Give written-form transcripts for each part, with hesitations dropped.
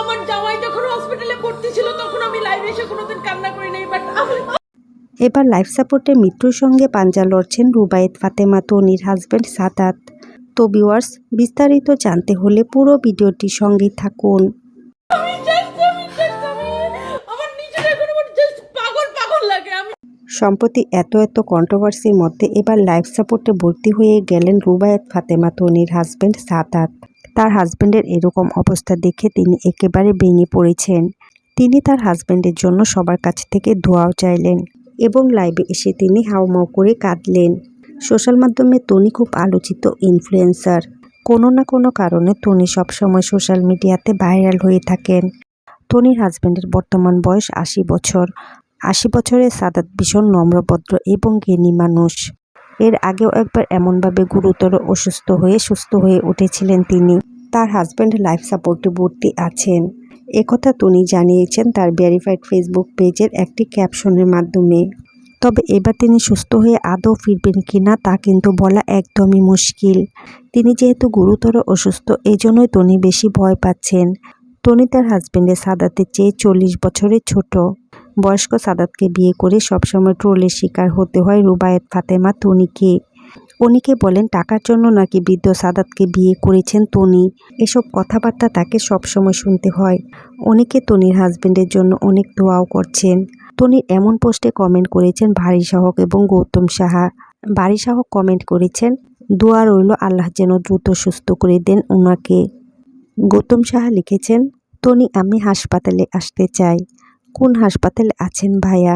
আমার জামাই যখন হসপিটালে ভর্তি ছিল তখন আমি লাইভে এসে কোনোদিন কান্না করি নাই, বাট এবার লাইফ সাপোর্টে মৃত্যুর সঙ্গে পাঞ্জা লড়ছেন রুবায়েত ফাতেমা তনির হাজব্যান্ড সাদাত। তো ভিউয়ার্স, বিস্তারিত জানতে হলে পুরো ভিডিওটির সঙ্গেই থাকুন। আমার নিজের এখন জাস্ট পাগল পাগল লাগে। আমি সম্প্রতি এত কন্ট্রোভার্সির মধ্যে এবার লাইফ সাপোর্টে ভর্তি হয়ে গেলেন রুবায়েত ফাতেমা তনির হাজব্যান্ড সাদাত। তার হাজব্যান্ডের এরকম অবস্থা দেখে তিনি একেবারে ভেঙে পড়েছেন। তিনি তার হাজব্যান্ডের জন্য সবার কাছ থেকে দোয়াও চাইলেন এবং লাইভে এসে তিনি হাউমাউ করে কাঁদলেন। সোশ্যাল মাধ্যমে তনি খুব আলোচিত ইনফ্লুয়েন্সার। কোনো না কোনো কারণে তনি সবসময় সোশ্যাল মিডিয়াতে ভাইরাল হয়ে থাকেন। তনির হাজব্যান্ডের বর্তমান বয়স ৮০ বছর। ৮০ বছরের সাদাত ভীষণ নম্রভদ্র এবং জ্ঞানী মানুষ। এর আগেও একবার এমনভাবে গুরুতর অসুস্থ হয়ে সুস্থ হয়ে উঠেছিলেন তিনি। তার হাজব্যান্ড লাইফ সাপোর্টে ভর্তি আছেন, একথা তনি জানিয়েছেন তার ভেরিফাইড ফেসবুক পেজের একটি ক্যাপশনের মাধ্যমে। তবে এবার তিনি সুস্থ হয়ে আদৌ ফিরবেন কিনা তা কিন্তু বলা একদমই মুশকিল। তিনি যেহেতু গুরুতর অসুস্থ, এজন্যই তনি বেশি ভয় পাচ্ছেন। তনি তার হাজব্যান্ডের সাদাতের চেয়ে ৪০ বছরের ছোট। বয়স্ক সাদাতকে বিয়ে করে সবসময় ট্রোলের শিকার হতে হয় রুবায়েত ফাতেমা তনিকে। অনেকে বলেন টাকার জন্য নাকি বৃদ্ধ সাদাতকে বিয়ে করেছেন তনি। এসব কথাবার্তা তাকে সবসময় শুনতে হয়। অনেকে তনির হাজব্যান্ডের জন্য অনেক দোয়াও করছেন। তনির এমন পোস্টে কমেন্ট করেছেন ভারী সাহক এবং গৌতম সাহা। ভারী সাহক কমেন্ট করেছেন, দোয়া রইল আল্লাহ যেন দ্রুত সুস্থ করে দেন ওনাকে। গৌতম সাহা লিখেছেন, তনি আমি হাসপাতালে আসতে চাই। কোন হাসপাতালে আছেন ভাইয়া?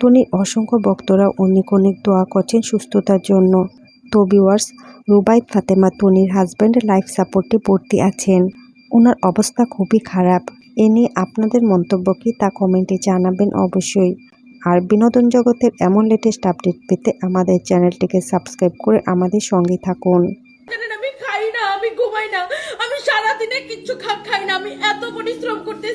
তনির অসংখ্য ভক্তরা অনেক দোয়া করছেন সুস্থতার জন্য। তো ভিউয়ার্স, রুবায়েত ফাতেমা তনির হাজব্যান্ড লাইফ সাপোর্টে ভর্তি আছেন। ওনার অবস্থা খুবই খারাপ। এ নিয়ে আপনাদের মন্তব্য কি তা কমেন্টে জানাবেন অবশ্যই। আর বিনোদন জগতের এমন লেটেস্ট আপডেট পেতে আমাদের চ্যানেলটিকে সাবস্ক্রাইব করে আমাদের সঙ্গে থাকুন। জানেন আমি খাই না, আমি ঘুমাই না, আমি সারাদিনে কিচ্ছু খাই না, আমি এত পরিশ্রম করতে